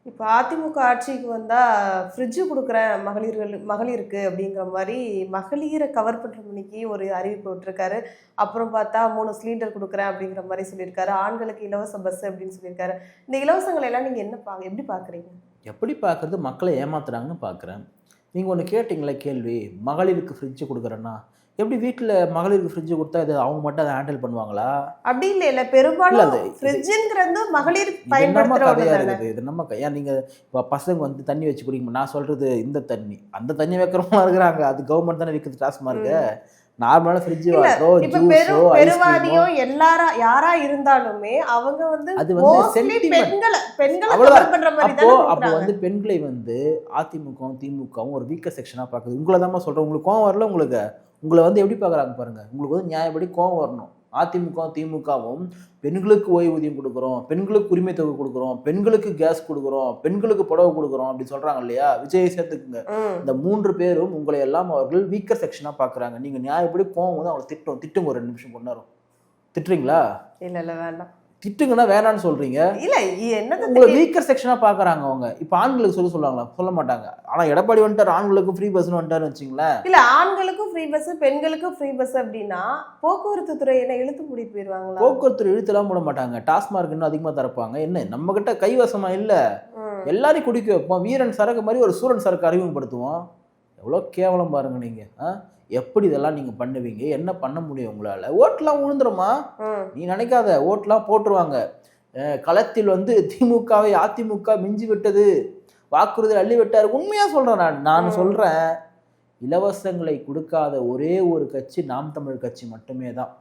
இப்போ அதிமுக ஆட்சிக்கு வந்தா ஃப்ரிட்ஜு குடுக்குறேன் மகளிருக்கு அப்படிங்கிற மாரி மகளிர கவர் பண்ற மணிக்கு ஒரு அறிவிப்பு விட்டுருக்காரு. அப்புறம் பார்த்தா 3 சிலிண்டர் குடுக்குறேன் அப்படிங்கிற மாரி சொல்லியிருக்காரு. ஆண்களுக்கு இலவச பஸ் அப்படின்னு சொல்லியிருக்காரு. இந்த இலவசங்கள் எல்லாம் நீங்க எப்படி பார்க்குறீங்க? எப்படி பார்க்குறது? மக்களை ஏமாத்துறாங்கன்னு பார்க்குறேன். நீங்க ஒண்ணு கேட்டீங்கல்ல கேள்வி, மகளிருக்கு ஃப்ரிட்ஜ் குடுக்குறேன்னா, எப்படி வீட்ல மகளிருக்கு ஃப்ரிட்ஜ் குடுத்தா இது அவங்க மட்டும் அத ஹேண்டில் பண்ணுவாங்களா? அப்படி இல்ல இல்ல பெரும்பாலும் அது ஃப்ரிட்ஜ்ங்கிறது மகளிர் இது என்னம்மா பயன்படுத்துற ஒண்ணு கதையா தானே. இருக்குது? இது என்னம்மா ஏன் நீங்க இப்ப பசங்க வந்து தண்ணி வச்சு குடிக்க நான் சொல்றது இந்த தண்ணி. அந்த தண்ணி வைக்கிறவங்களா இருக்கிறாங்க. அது கவர்மெண்ட் தானே விக்குது டாஸ்மார்க். ம். நார்மலான ஃப்ரிட்ஜ் இல்ல வாட்டரோ, இப்ப ஜூஸோ, ஐஸ்கிரீமோ பெருவாரியும் யாரா இருந்தாலுமே அவங்க வந்து அது வந்து மோஸ்ட்லி சென்டிமெண்ட். பெண்களை அவ்வளவுதான். கவர் பண்ற மாதிரி அப்போ தானே அப்போ குடுக்குறாங்க. வந்து பெண்களை வந்து அதிமுகவும், திமுகவும் ஒரு வீக்கர் செக்ஷனா பார்க்குது. உங்கள தாம்மா சொல்றேன். உங்களுக்கு கோவம் வரல உங்களுக்கு? உங்கள வந்து எப்படி பார்க்குறாங்க பாருங்க. உங்களுக்கு வந்து நியாயப்படி கோவம் வரணும். அதிமுகவும், திமுகவும் பெண்களுக்கு ஓய்வூதியம் குடுக்குறோம், பெண்களுக்கு உரிமை தொகை குடுக்குறோம், பெண்களுக்கு கேஸ் குடுக்குறோம், பெண்களுக்கு புடவை குடுக்குறோம் அப்படி சொல்றாங்க இல்லையா? விஜயை சேர்த்துக்குங்க. இந்த 3 பேரும் உங்களை எல்லாம் அவர்கள் வீக்கர் செக்ஷனா பார்க்குறாங்க. நீங்க நியாயப்படி கோவம் வந்து அவங்கள திட்டுங்க ஒரு 2 நிமிஷம் கொண்டாரும். திட்டுறீங்களா? இல்ல வேண்டாம். திட்டுங்கன்னா வேணான்னு சொல்றீங்க. இல்ல என்னது உங்களை வீக்கர் செக்ஷனா பாக்குறாங்க அவங்க. இப்ப ஆண்களுக்கு சொல்லுவாங்களா? சொல்ல மாட்டாங்க. ஆனா எடப்பாடி வந்துட்டார், ஆண்களுக்கு ஃப்ரீ பஸ்னு வந்துட்டாருன்னு வச்சுங்களேன். இல்ல ஆண்களுக்கும் ஃப்ரீ பஸ் பெண்களுக்கும் ஃப்ரீ பஸ் அப்படின்னா போக்குவரத்து துறை என்ன இழுத்து மூடிட்டு போயிருவாங்களா? போக்குவரத்து இழுத்துலாம் போட மாட்டாங்க. டாஸ்மார்க் இன்னும் அதிகமா தரப்பாங்க. என்ன நம்ம கிட்ட கைவசமா இல்ல, எல்லாரையும் குடிக்க வைப்போம். வீரன் சரக்கு மாதிரி ஒரு சூரன் சரக்கு அறிமுகப்படுத்துவோம். எவ்வளவு கேவலம் பாருங்க நீங்க. எப்படி இதெல்லாம் நீங்க பண்ணுவீங்க? என்ன பண்ண முடியும் உங்களால? ஓட்டுலாம் விழுந்துருமா? நீ நினைக்காத, ஓட்டுலாம் போட்டுருவாங்க. களத்தில் வந்து திமுகவை அதிமுக மிஞ்சி விட்டது, வாக்குறுதி அள்ளி விட்டாரு. உண்மையா சொல்றேன். நான் சொல்றேன், இலவசங்களை கொடுக்காத ஒரே ஒரு கட்சி நாம் தமிழர் கட்சி மட்டுமே தான்.